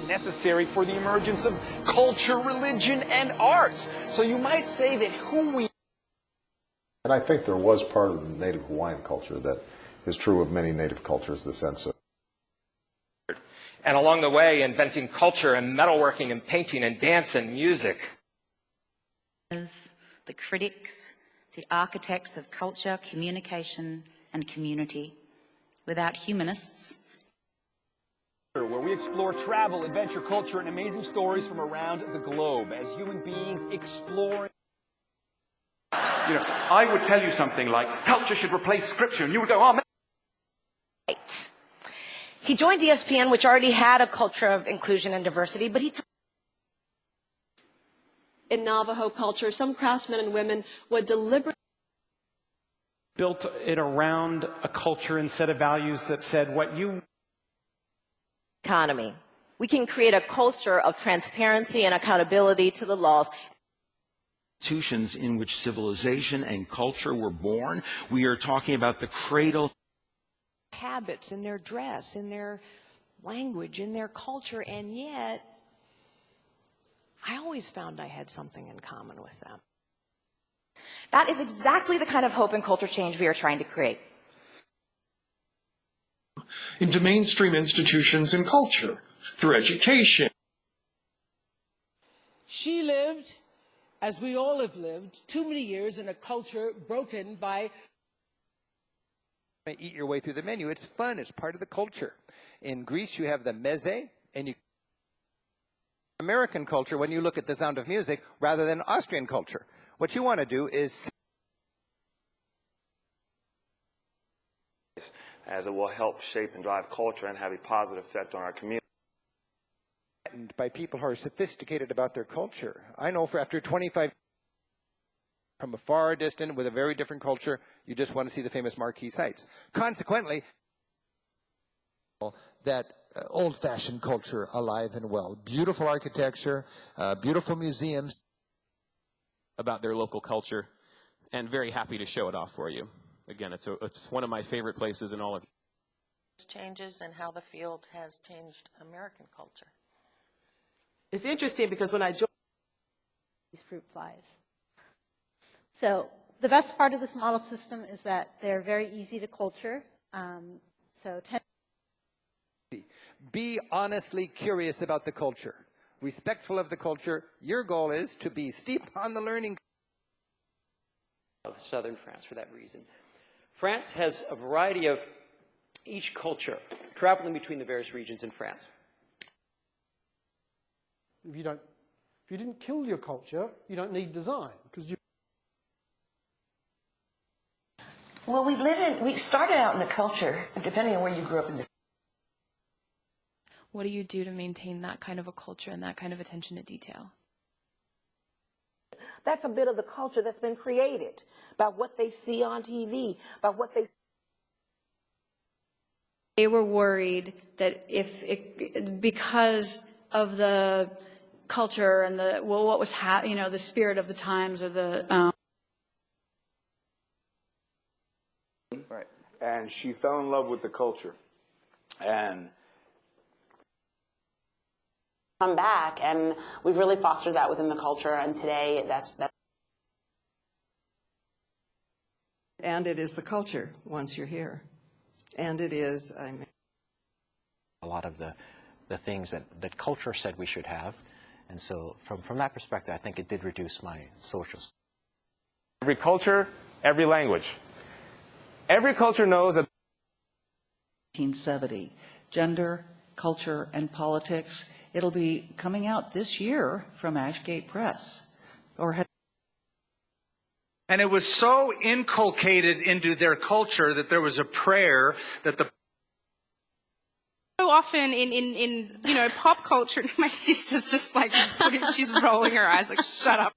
necessary for the emergence of culture, religion, and arts. So you might say that who we... And I think there was part of the Native Hawaiian culture that is true of many Native cultures, the sense of... And along the way, inventing culture and metalworking and painting and dance and music. The critics, the architects of culture, communication, and community. Without humanists, where we explore travel, adventure, culture, and amazing stories from around the globe as human beings exploring. You know, I would tell you something like, culture should replace scripture, and you would go, oh, man. Right. He joined ESPN, which already had a culture of inclusion and diversity, but he in Navajo culture, some craftsmen and women would deliberately built it around a culture and set of values that said what you... Economy. We can create a culture of transparency and accountability to the laws. Institutions in which civilization and culture were born. We are talking about the cradle. Habits in their dress, in their language, in their culture, and yet I always found I had something in common with them. That is exactly the kind of hope and culture change we are trying to create. Into mainstream institutions and culture, through education. She lived, as we all have lived, too many years in a culture broken by... Eat your way through the menu. It's fun. It's part of the culture. In Greece, you have the meze, and you... American culture, when you look at The Sound of Music, rather than Austrian culture. What you want to do is... as it will help shape and drive culture and have a positive effect on our community. By people who are sophisticated about their culture. I know for after 25 from a far distant with a very different culture, you just want to see the famous marquee sites. Consequently, that old-fashioned culture alive and well. Beautiful architecture, beautiful museums. About their local culture, and very happy to show it off for you. Again, it's one of my favorite places in all of changes and how the field has changed American culture. It's interesting because when I joined these fruit flies. So the best part of this model system is that they're very easy to culture. Be honestly curious about the culture, respectful of the culture. Your goal is to be steep on the learning of southern France for that reason. France has a variety of each culture traveling between the various regions in France. If you didn't kill your culture, you don't need design because you... Well, we started out in a culture, depending on where you grew up in the... What do you do to maintain that kind of a culture and that kind of attention to detail? That's a bit of the culture that's been created by what they see on TV, by what they... They were worried that because of the culture and what was the spirit of the times or the... Right. And she fell in love with the culture. And... come back, and we've really fostered that within the culture, and today that's and it is the culture once you're here, and it is a lot of the things that culture said we should have, and so from that perspective I think it did reduce my social. Every culture, every language. Every culture knows that 1970, Gender, Culture, and Politics. It'll be coming out this year from Ashgate Press. And it was so inculcated into their culture that there was a prayer that the... So often in pop culture, my sister's just like, she's rolling her eyes like, shut up.